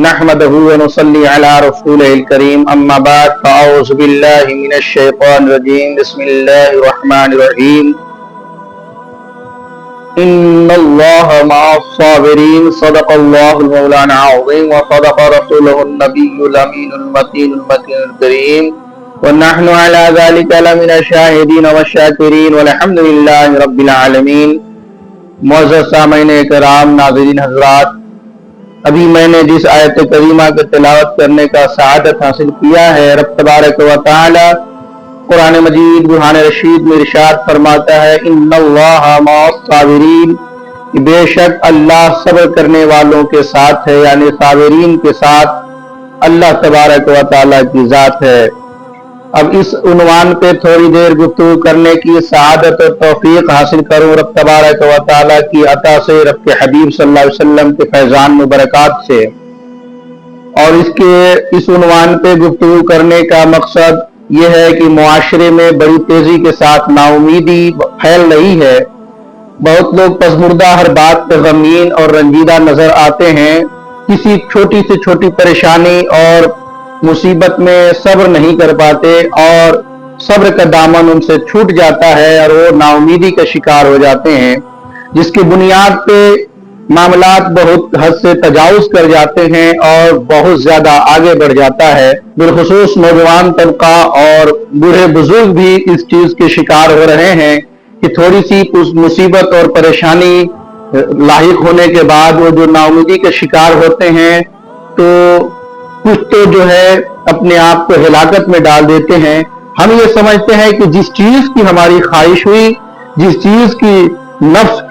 نحمده ونصلي على رسوله الكريم اما بعد فاعوذ بالله من الشيطان الرجيم بسم الله الرحمن الرحيم ان الله مع الصابرين صدق الله المولانا العظيم وصدق رسوله النبي الامين المتين الكريم ونحن على ذلك لمن الشاهدين والشاكرين والحمد لله رب العالمين. معزز سامعین کرام، ناظرین حضرات، ابھی میں نے جس آیت کریمہ کے تلاوت کرنے کا سعادت حاصل کیا ہے، رب تبارک و تعالی قرآن مجید برہان رشید میں ارشاد فرماتا ہے ان اللہ مع الصابرین، بے شک اللہ صبر کرنے والوں کے ساتھ ہے، یعنی صابرین کے ساتھ اللہ تبارک و تعالی کی ذات ہے. اب اس عنوان پہ تھوڑی دیر گفتگو کرنے کی سعادت اور توفیق حاصل کروں رب تبارک و تعالیٰ کی عطا سے، رب کے حبیب صلی اللہ علیہ وسلم کے فیضان مبارکات سے. اور اس عنوان پہ گفتگو کرنے کا مقصد یہ ہے کہ معاشرے میں بڑی تیزی کے ساتھ نا امیدی پھیل رہی ہے. بہت لوگ پسمردہ ہر بات پہ غمگین اور رنجیدہ نظر آتے ہیں. کسی چھوٹی سے چھوٹی پریشانی اور مصیبت میں صبر نہیں کر پاتے اور صبر کا دامن ان سے چھوٹ جاتا ہے اور وہ نا امیدی کا شکار ہو جاتے ہیں، جس کی بنیاد پہ معاملات بہت حد سے تجاوز کر جاتے ہیں اور بہت زیادہ آگے بڑھ جاتا ہے. بالخصوص نوجوان طبقہ اور بوڑھے بزرگ بھی اس چیز کے شکار ہو رہے ہیں کہ تھوڑی سی مصیبت اور پریشانی لاحق ہونے کے بعد وہ جو نا امیدی کے شکار ہوتے ہیں تو کچھ تو جو ہے اپنے آپ کو ہلاکت میں ڈال دیتے ہیں. ہم یہ سمجھتے ہیں کہ جس چیز کی ہماری خواہش ہوئی، جس چیز کی نفس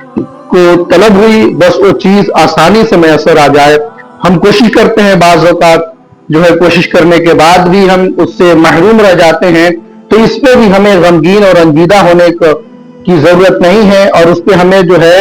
کو طلب ہوئی، بس وہ چیز آسانی سے میسر آ جائے. ہم کوشش کرتے ہیں، بعض اوقات جو ہے کوشش کرنے کے بعد بھی ہم اس سے محروم رہ جاتے ہیں. تو اس پہ بھی ہمیں غمگین اور رنجیدہ ہونے کی ضرورت نہیں ہے اور اس پہ ہمیں جو ہے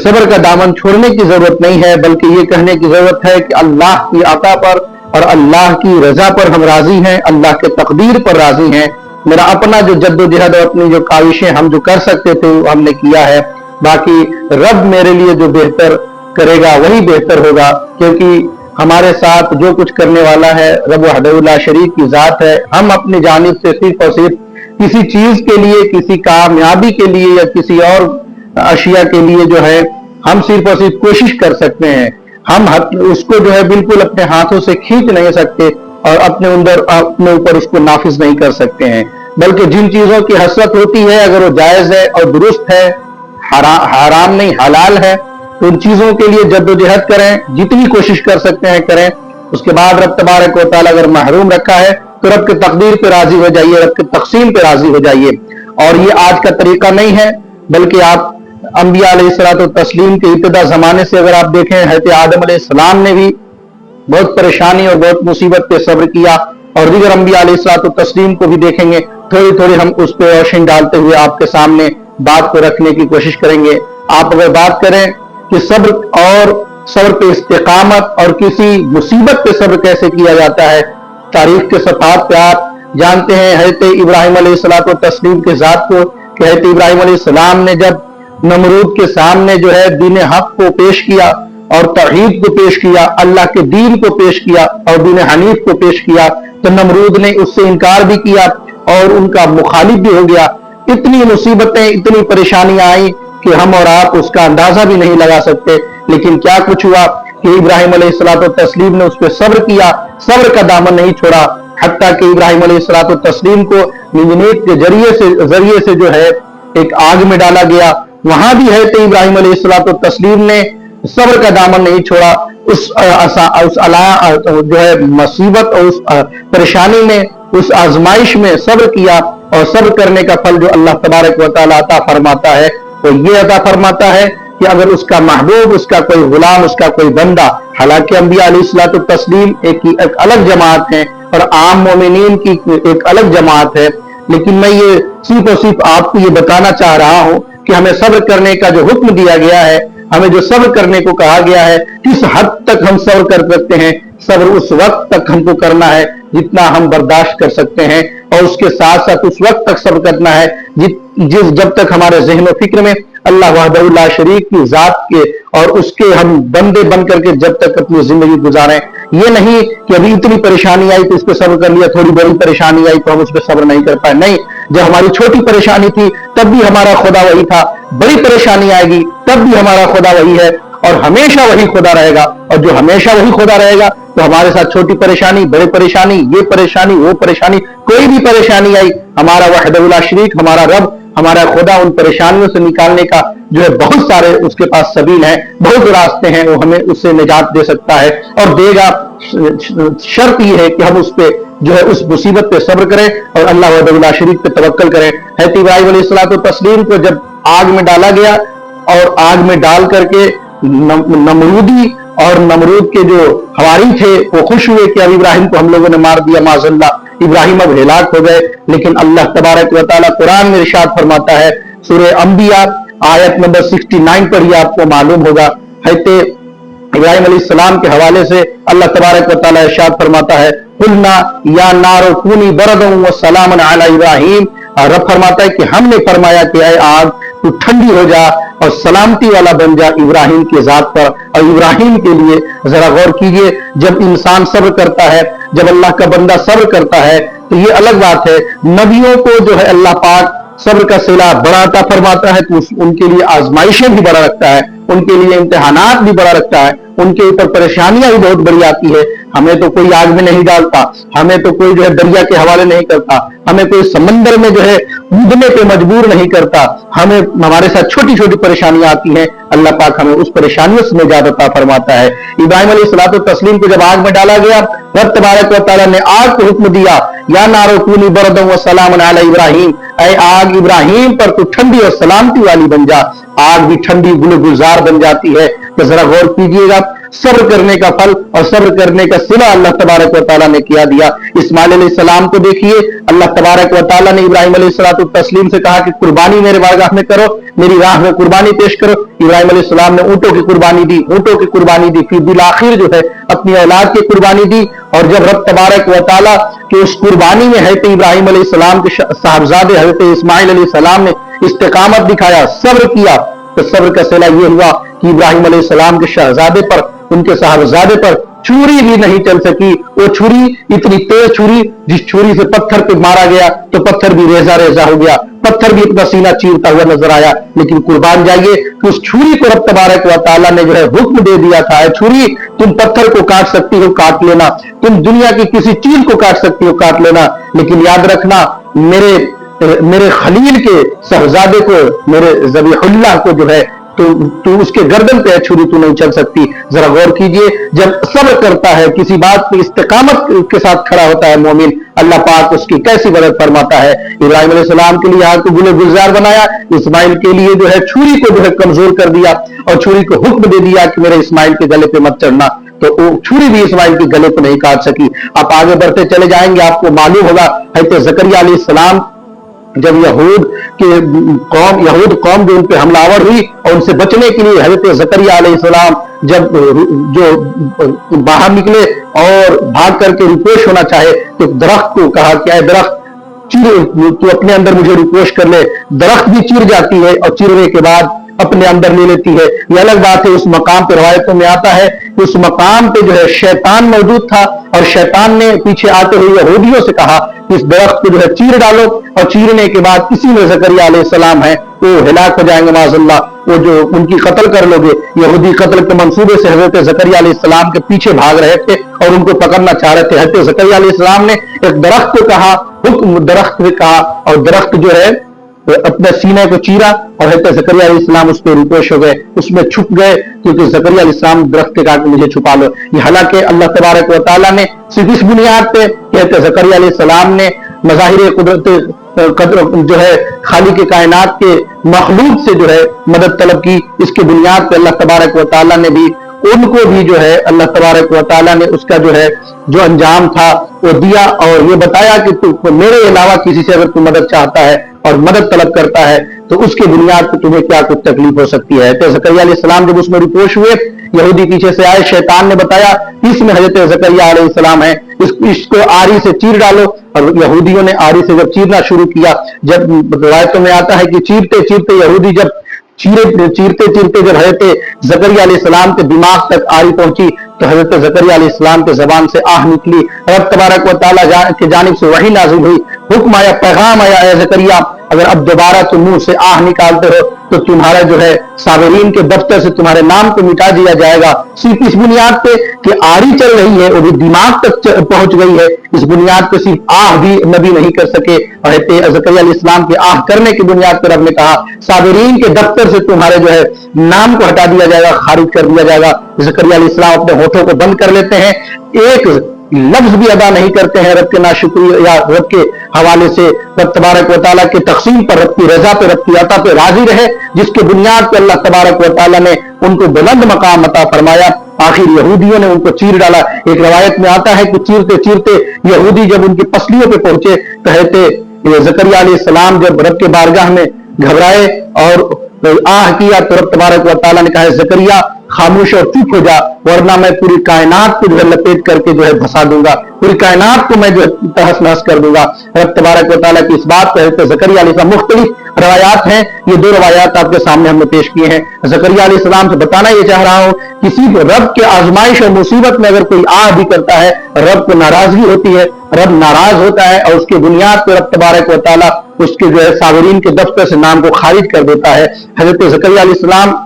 صبر کا دامن چھوڑنے کی ضرورت نہیں ہے، بلکہ یہ کہنے کی ضرورت ہے کہ اللہ کی عطا پر اور اللہ کی رضا پر ہم راضی ہیں، اللہ کے تقدیر پر راضی ہیں. میرا اپنا جو جد و جہد اور اپنی جو کاوشیں ہم جو کر سکتے تھے وہ ہم نے کیا ہے. باقی رب میرے لیے جو بہتر کرے گا وہی بہتر ہوگا، کیونکہ ہمارے ساتھ جو کچھ کرنے والا ہے رب وحدہ لا شریک کی ذات ہے. ہم اپنی جانب سے صرف اور صرف کسی چیز کے لیے، کسی کامیابی کے لیے یا کسی اور اشیاء کے لیے جو ہے ہم صرف اور صرف کوشش کر سکتے ہیں. ہم اس کو جو ہے بالکل اپنے ہاتھوں سے کھینچ نہیں سکتے اور اپنے اوپر اس کو نافذ نہیں کر سکتے ہیں. بلکہ جن چیزوں کی حسرت ہوتی ہے، اگر وہ جائز ہے اور درست ہے، حرام نہیں حلال ہے، تو ان چیزوں کے لیے جد و جہد کریں، جتنی کوشش کر سکتے ہیں کریں. اس کے بعد رب تبارک و تعالیٰ اگر محروم رکھا ہے تو رب کے تقدیر پہ راضی ہو جائیے، رب کے تقسیم پہ راضی ہو جائیے. اور یہ آج کا طریقہ نہیں ہے، بلکہ آپ انبیاء علیہ الصلوۃ والتسلیم کے ابتدا زمانے سے اگر آپ دیکھیں، حضرت آدم علیہ السلام نے بھی بہت پریشانی اور بہت مصیبت پہ صبر کیا، اور دیگر انبیاء علیہ الصلوۃ والتسلیم کو بھی دیکھیں گے. تھوڑی تھوڑی ہم اس پہ روشنی ڈالتے ہوئے آپ کے سامنے بات کو رکھنے کی کوشش کریں گے. آپ اگر بات کریں کہ صبر پہ استقامت اور کسی مصیبت پہ صبر کیسے کیا جاتا ہے، تاریخ کے صفحات پہ آپ جانتے ہیں حضرت ابراہیم علیہ الصلوۃ والتسلیم کے ذات کو، کہ حضرت ابراہیم علیہ السلام نے جب نمرود کے سامنے جو ہے دین حق کو پیش کیا اور توحید کو پیش کیا، اللہ کے دین کو پیش کیا اور دین حنیف کو پیش کیا، تو نمرود نے اس سے انکار بھی کیا اور ان کا مخالف بھی ہو گیا. اتنی مصیبتیں، اتنی پریشانیاں آئیں کہ ہم اور آپ اس کا اندازہ بھی نہیں لگا سکتے. لیکن کیا کچھ ہوا کہ ابراہیم علیہ الصلوۃ والتسلیم نے اس پہ صبر کیا، صبر کا دامن نہیں چھوڑا، حتیٰ کہ ابراہیم علیہ الصلوۃ والتسلیم کو نیمنیت کے ذریعے سے جو ہے ایک آگ میں ڈالا گیا. وہاں بھی ہے کہ ابراہیم علیہ الصلوۃ والتسلیم نے صبر کا دامن نہیں چھوڑا. اس جو ہے مصیبت اور اس پریشانی میں، اس آزمائش میں صبر کیا، اور صبر کرنے کا پھل جو اللہ تبارک و تعالیٰ عطا فرماتا ہے وہ یہ عطا فرماتا ہے کہ اگر اس کا محبوب، اس کا کوئی غلام، اس کا کوئی بندہ، حالانکہ انبیاء علیہ الصلوۃ والتسلیم ایک الگ جماعت ہے اور عام مومنین کی ایک الگ جماعت ہے، لیکن میں یہ صرف اور صرف آپ کو یہ بتانا چاہ رہا ہوں کہ ہمیں صبر کرنے کا جو حکم دیا گیا ہے، ہمیں جو صبر کرنے کو کہا گیا ہے، کس حد تک ہم صبر کر سکتے ہیں. صبر اس وقت تک ہم کو کرنا ہے جتنا ہم برداشت کر سکتے ہیں. اور اس کے ساتھ ساتھ اس وقت تک صبر کرنا ہے جب تک ہمارے ذہن و فکر میں اللہ وحدہ لا شریک کی ذات کے اور اس کے ہم بندے بن کر کے جب تک اپنی زندگی گزاریں. یہ نہیں کہ ابھی اتنی پریشانی آئی تو اس پہ صبر کر لیا، تھوڑی بڑی پریشانی آئی تو ہم اس پہ صبر نہیں کر پائے. نہیں، جب ہماری چھوٹی پریشانی تھی تب بھی ہمارا خدا وہی تھا، بڑی پریشانی آئے گی تب بھی ہمارا خدا وہی ہے اور ہمیشہ وہی خدا رہے گا. اور جو ہمیشہ وہی خدا رہے گا تو ہمارے ساتھ چھوٹی پریشانی، بڑی پریشانی، یہ پریشانی، وہ پریشانی، کوئی بھی پریشانی آئی، ہمارا وحدہ لا شریک، ہمارا رب، ہمارا خدا ان پریشانیوں سے نکالنے کا جو ہے بہت سارے اس کے پاس سبیل ہیں، بہت راستے ہیں، وہ ہمیں اس سے نجات دے سکتا ہے اور دے گا. شرط یہ ہے کہ ہم اس پہ جو ہے اس مصیبت پہ صبر کریں اور اللہ وحدہ لا شریک پہ توکل کریں. حضرت ابراہیم علیہ الصلوۃ والتسلیم کو جب آگ میں ڈالا گیا اور آگ میں ڈال کر کے نمرودی اور نمرود کے جو حواری تھے وہ خوش ہوئے کہ اب ابراہیم کو ہم لوگوں نے مار دیا، معاذ اللہ، ابراہیم اب ہلاک ہو گئے. لیکن اللہ تبارک و تعالیٰ قرآن میں ارشاد فرماتا ہے، سورہ انبیاء آیت نمبر 69 پر ہی آپ کو معلوم ہوگا، حضرت ابراہیم علیہ السلام کے حوالے سے اللہ تبارک و تعالیٰ ارشاد فرماتا ہے، قلنا یا نار کونی بردا وسلاما علی ابراہیم. رب فرماتا ہے کہ ہم نے فرمایا کہ اے آگ تو ٹھنڈی ہو جا اور سلامتی والا بن جا ابراہیم کی ذات پر اور ابراہیم کے لیے. ذرا غور کیجئے، جب انسان صبر کرتا ہے، جب اللہ کا بندہ صبر کرتا ہے تو یہ الگ بات ہے. نبیوں کو جو ہے اللہ پاک صبر کا صلہ بڑا عطا فرماتا ہے تو ان کے لیے آزمائشیں بھی بڑا رکھتا ہے، ان کے لیے امتحانات بھی بڑا رکھتا ہے، ان کے اوپر پریشانیاں بھی بہت بڑی آتی ہے. ہمیں تو کوئی آگ میں نہیں ڈالتا، ہمیں تو کوئی جو ہے دریا کے حوالے نہیں کرتا، ہمیں کوئی سمندر میں جو ہے کودنے پہ مجبور نہیں کرتا. ہمارے ساتھ چھوٹی چھوٹی پریشانیاں آتی ہیں، اللہ پاک ہمیں اس پریشانیوں سے نجات عطا فرماتا ہے. ابراہیم علیہ الصلوۃ والتسلیم کو جب آگ میں ڈالا گیا، رب تبارک و تعالیٰ نے آگ کو حکم دیا، یا نار کونی بردا وسلاما علی ابراہیم، اے آگ ابراہیم پر تو ٹھنڈی اور سلامتی والی بن جا. آگ بھی ٹھنڈی گلزار بن جاتی ہے. تو ذرا غور کیجئے گا، صبر کرنے کا پھل اور صبر کرنے کا صلہ اللہ تبارک و تعالیٰ نے کیا دیا. اسماعیل علیہ السلام کو دیکھیے، اللہ تبارک و تعالیٰ نے ابراہیم علیہ الصلوۃ والتسلیم سے کہا کہ قربانی میرے بارگاہ میں کرو، میری راہ میں قربانی پیش کرو. ابراہیم علیہ السلام نے اونٹوں کی قربانی دی، اونٹوں کی قربانی دی، پھر بالآخر جو ہے اپنی اولاد کی قربانی دی. اور جب رب تبارک و تعالیٰ کہ اس قربانی میں حضرت ابراہیم علیہ السلام کے صاحبزادے حضرت اسماعیل علیہ السلام نے استقامت دکھایا، صبر کیا، تو صبر کا صلہ یہ ہوا کہ ابراہیم علیہ السلام کے شہزادے پر، ان کے صاحبزادے پر چھری بھی نہیں چل سکی. وہ چھری اتنی تیز چھری، جس چھری سے پتھر پہ مارا گیا تو پتھر بھی ریزہ ریزہ ہو گیا، پتھر بھی اپنا سینہ چیرتا ہوا نظر آیا. لیکن قربان جائیے کہ اس چھری کو رب تبارک و تعالیٰ نے جو ہے حکم دے دیا تھا، اے چھری تم پتھر کو کاٹ سکتی ہو کاٹ لینا، تم دنیا کی کسی چیز کو کاٹ سکتی ہو کاٹ لینا، لیکن یاد رکھنا میرے خلیل کے صاحبزادے کو، میرے ذبیح اللہ کو جو ہے تو اس کے گردن پہ چھری تو نہیں چل سکتی. ذرا غور کیجئے، جب صبر کرتا ہے، کسی بات پہ استقامت کے ساتھ کھڑا ہوتا ہے مومن، اللہ پاک اس کی کیسی مدد فرماتا ہے. ابراہیم علیہ السلام کے لیے آگ کو گلزار بنایا، اسماعیل کے لیے جو ہے چھری کو جو ہے کمزور کر دیا اور چھری کو حکم دے دیا کہ میرے اسماعیل کے گلے پہ مت چڑھنا. تو وہ چھری بھی اسماعیل کے گلے کو نہیں کاٹ سکی. آپ آگے بڑھتے چلے جائیں گے، آپ کو معلوم ہوگا حضرت زکریا علیہ السلام جب یہود قوم جو ان پہ حملہ آور ہوئی اور ان سے بچنے کے لیے حضرت زکریا علیہ السلام جب جو باہر نکلے اور بھاگ کر کے روپوش ہونا چاہے تو درخت کو کہا کہ اے درخت تو اپنے اندر مجھے روپوش کر لے. درخت بھی چیر جاتی ہے اور چیرنے کے بعد اپنے اندر لے لیتی ہے. یہ الگ بات ہے. اس مقام پہ روایتوں میں آتا ہے کہ اس مقام پہ جو ہے شیطان موجود تھا اور شیطان نے پیچھے آتے ہوئے یہودیوں سے کہا کہ اس درخت کو جو ہے چیر ڈالو، اور چیرنے کے بعد کسی میں زکریا علیہ السلام ہے وہ ہلاک ہو جائیں گے معاذ اللہ، وہ جو ان کی قتل کر لو گے. یہودی قتل کے منصوبے سے حضرت زکریا علیہ السلام کے پیچھے بھاگ رہے تھے اور ان کو پکڑنا چاہ رہے تھے. حضرت زکریا علیہ السلام نے ایک درخت کو کہا، حکم درخت نے کہا، اور درخت جو ہے اپنے سینے کو چیرا اور حضرت زکریا علیہ السلام اس پہ روپوش ہو گئے، اس میں چھپ گئے، کیونکہ زکریا علیہ السلام درخت کے کہا کہ مجھے چھپا لو. یہ حالانکہ اللہ تبارک و تعالیٰ نے صرف اس بنیاد پہ کہ حضرت زکریا علیہ السلام نے مظاہر قدرت جو ہے خالق کائنات کے مخلوق سے جو ہے مدد طلب کی، اس کے بنیاد پہ اللہ تبارک و تعالیٰ نے بھی ان کو بھی جو ہے اللہ تبارک و تعالیٰ نے اس کا جو ہے جو انجام تھا وہ دیا اور یہ بتایا کہ تو میرے علاوہ کسی سے اگر تو مدد چاہتا ہے اور مدد طلب کرتا ہے تو اس کے بنیاد پر تمہیں کیا کچھ تکلیف ہو سکتی ہے. حضرت زکریا علیہ السلام جب اس میں روپوش ہوئے، یہودی پیچھے سے آئے، شیطان نے بتایا اس میں حضرت زکریا علیہ السلام ہے، اس کو آری سے چیر ڈالو. اور یہودیوں نے آری سے جب چیرنا شروع کیا، جب روایتوں میں آتا ہے کہ چیرتے چیرتے یہودی جب چیرتے جب حضرت زکریا علیہ السلام کے دماغ تک آری پہنچی تو حضرت زکریا علیہ السلام کے زبان سے آہ نکلی. رب تبارک و تعالیٰ کی جانب سے وحی نازل ہوئی، حکم آیا، پیغام آیا، اے زکریا اگر اب دوبارہ تم منہ سے آہ نکالتے ہو تو تمہارا جو ہے صابرین کے دفتر سے تمہارے نام کو مٹا دیا جائے گا. صرف اس بنیاد پہ کہ آری چل رہی ہے، وہ بھی دماغ تک پہنچ گئی ہے، اس بنیاد پہ صرف آہ بھی نبی نہیں کر سکے. اور زکریا علیہ السلام کے آہ کرنے کی بنیاد پہ رب نے کہا صابرین کے دفتر سے تمہارے جو ہے نام کو ہٹا دیا جائے گا، خارج کر دیا جائے گا. زکریا علیہ السلام اپنے ہونٹوں کو بند کر لیتے ہیں، ایک لفظ بھی ادا نہیں کرتے ہیں رب کے ناشکری یا رب کے حوالے سے. رب تبارک و تعالیٰ کے تقسیم پر، رب کی رضا پہ، رب کی عطا پہ راضی رہے، جس کے بنیاد پہ اللہ تبارک و تعالیٰ نے ان کو بلند مقام عطا فرمایا. آخر یہودیوں نے ان کو چیر ڈالا. ایک روایت میں آتا ہے کہ چیرتے چیرتے یہودی جب ان کی پسلیوں پہ پہنچے، کہتے زکریا علیہ السلام جب رب کے بارگاہ میں گھبرائے اور آہ کیا تو رب تبارک و تعالیٰ نے کہا زکریا خاموش اور چپ ہو جا، ورنہ میں پوری کائنات کو جو ہے لپیٹ کر کے جو ہے بھسا دوں گا، پوری کائنات کو میں جو ہے تہس نہس کر دوں گا. رب تبارک و تعالیٰ کی اس بات پہ زکریا علیہ السلام، مختلف روایات ہیں، یہ دو روایات آپ کے سامنے ہم نے پیش کیے ہیں. زکریا علیہ السلام سے بتانا یہ چاہ رہا ہوں، کسی کو رب کے آزمائش اور مصیبت میں اگر کوئی آہ بھی کرتا ہے، رب کو ناراضگی ہوتی ہے، رب ناراض ہوتا ہے، اور اس کے بنیاد پہ رب تبارک و تعالیٰ اس کے جو ہے صابرین کے دفتر سے نام کو خارج کر دیتا ہے. حضرت زکریا علیہ السلام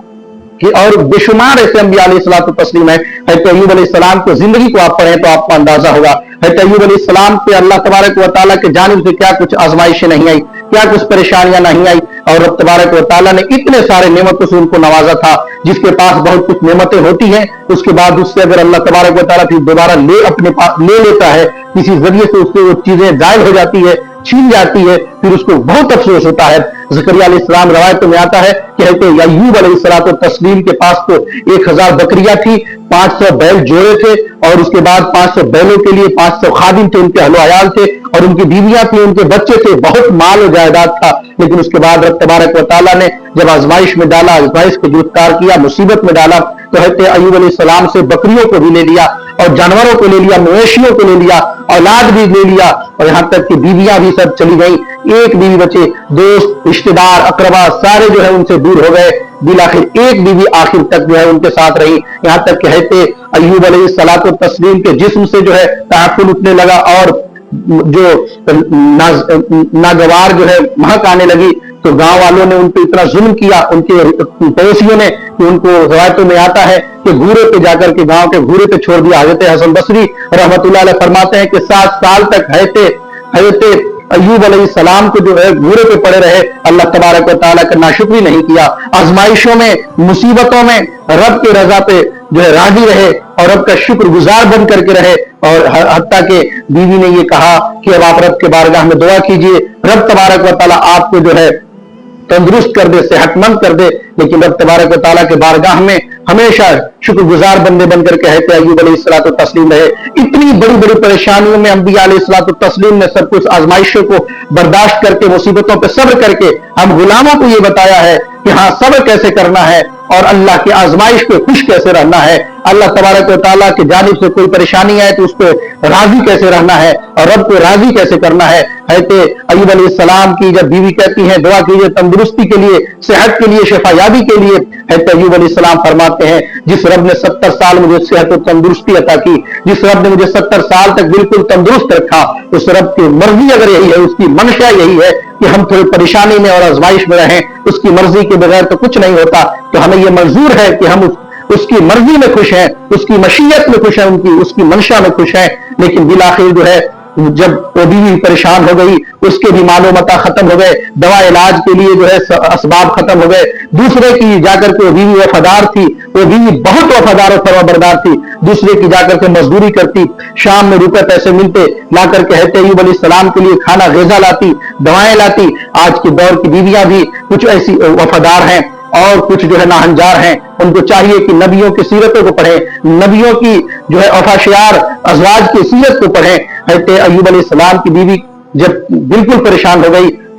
کی اور بے شمار ایسے انبیاء علیہ الصلوۃ والتسلیم ہے. حضرت ایوب علیہ السلام کو زندگی کو آپ پڑھیں تو آپ کو اندازہ ہوگا حضرت ایوب علیہ السلام پہ اللہ تبارک و تعالیٰ کے جانب سے کیا کچھ آزمائشیں نہیں آئی، کیا کچھ پریشانیاں نہیں آئی، اور رب تبارک و تعالیٰ نے اتنے سارے نعمتوں سے ان کو نوازا تھا. جس کے پاس بہت کچھ نعمتیں ہوتی ہیں، اس کے بعد اس سے اگر اللہ تبارک و تعالیٰ پھر دوبارہ اپنے پاس لے لیتا ہے، کسی ذریعے سے اس سے وہ چیزیں ضائع ہو جاتی ہے، چھین جاتی ہے، پھر اس کو بہت افسوس ہوتا ہے. زکریا علیہ السلام روایتوں میں آتا ہے کہ حضرت ایوب علیہ الصلوۃ والتسلیم کے پاس تو 1000 بکریاں تھی، 500 بیل جوڑے تھے، اور اس کے بعد 500 بیلوں کے لیے 500 خادم تھے، ان کے اہل و عیال تھے، اور ان کی بیویاں تھیں، ان کے بچے تھے، بہت مال و جائیداد تھا. لیکن اس کے بعد رب تبارک و تعالیٰ نے جب آزمائش میں ڈالا، آزمائش کو گرفتار کیا، مصیبت میں ڈالا، تو حضرت ایوب علیہ السلام سے بکریوں کو بھی لے لیا، اور جانوروں کو لے لیا، مویشیوں کو لے لیا، اولاد بھی لے لیا، اور یہاں تک کہ بیویاں بھی سب چلی گئی، ایک بیوی بچے. دوست، رشتہ دار، اقربا سارے جو ہے ان سے دور ہو گئے. بالآخر ایک بیوی آخر تک جو ہے ان کے ساتھ رہی، یہاں تک کہ حضرت ایوب علیہ الصلوۃ والتسلیم کے جسم سے جو ہے تعفن اٹھنے لگا، اور جو ناگوار جو ہے مہک آنے لگی. تو گاؤں والوں نے ان پہ اتنا ظلم کیا، ان کے پڑوسیوں نے، کہ ان کو روایتوں میں آتا ہے کہ گھورے پہ جا کر کے گاؤں کے گھورے پہ چھوڑ دیا. حضرت حسن بصری رحمۃ اللہ علیہ فرماتے ہیں کہ 7 سال تک حضرت ایوب علیہ السلام کو جو ہے گھورے پہ پڑے رہے، اللہ تبارک و تعالیٰ کا ناشکری نہیں کیا. آزمائشوں میں، مصیبتوں میں رب کے رضا پہ جو ہے راضی رہے، اور رب کا شکر گزار بن کر کے رہے. اور حتیٰ کہ بیوی نے یہ کہا کہ اب آپ رب کے بارگاہ میں دعا کیجئے، رب تبارک و تعالیٰ آپ کو جو ہے تندرست کر دے، صحت مند کر دے. لیکن رب تبارک و تعالیٰ کے بارگاہ میں ہمیشہ شکر گزار بندے بن کر کے حضرت ایوب علیہ الصلوۃ والتسلیم رہے. اتنی بڑی بڑی پریشانیوں میں انبیاء علیہ الصلوۃ والتسلیم نے سب کچھ آزمائشوں کو برداشت کر کے، مصیبتوں پہ صبر کر کے ہم غلاموں کو یہ بتایا ہے کہ ہاں صبر کیسے کرنا ہے، اور اللہ کی آزمائش پہ خوش کیسے رہنا ہے. اللہ تبارک و تعالیٰ کی جانب سے کوئی پریشانی آئے تو اس پہ راضی کیسے رہنا ہے، اور رب کو راضی کیسے کرنا ہے. حضرت ایوب علیہ السلام کی جب بیوی کہتی ہیں دعا کیجیے تندرستی کے لیے، صحت کے لیے، شفا یابی کے لیے، حضرت ایوب علیہ السلام فرماتے ہیں جس رب نے 70 سال مجھے صحت و تندرستی عطا کی، جس رب نے مجھے 70 سال تک بالکل تندرست رکھا، اس رب کی مرضی اگر یہی ہے، اس کی منشا یہی ہے کہ ہم تھوڑی پریشانی میں اور آزمائش میں رہیں، اس کی مرضی کے بغیر تو کچھ نہیں ہوتا. تو ہمیں یہ منظور ہے کہ ہم اس کی مرضی میں خوش ہیں، اس کی مشیت میں خوش ہیں، اس کی منشا میں خوش ہیں. لیکن بالآخر جو ہے جب وہ بیوی پریشان ہو گئی، اس کے بھی مال و متاع ختم ہو گئے، دوا علاج کے لیے جو ہے اسباب ختم ہو گئے. دوسرے کی جا کر کے وہ بیوی وفادار تھی، وہ بیوی بہت وفادار اور فرما بردار تھی، دوسرے کی جا کر کے مزدوری کرتی، شام میں روپے پیسے ملتے، لا کر کے حضرت ایوب علیہ السلام کے لیے کھانا غذا لاتی، دوائیں لاتی. آج کے دور کی بیویاں بھی کچھ ایسی وفادار ہیں اور کچھ جو ہے ناہنجار ہیں. ان کو چاہیے کہ نبیوں کی سیرتوں کو پڑھیں، نبیوں کی جو ہے وفاشیار ازواج کی سیرت کو پڑھیں. حضرت ایوب علیہ السلام کی بیوی جب بالکل پریشان ہو گئی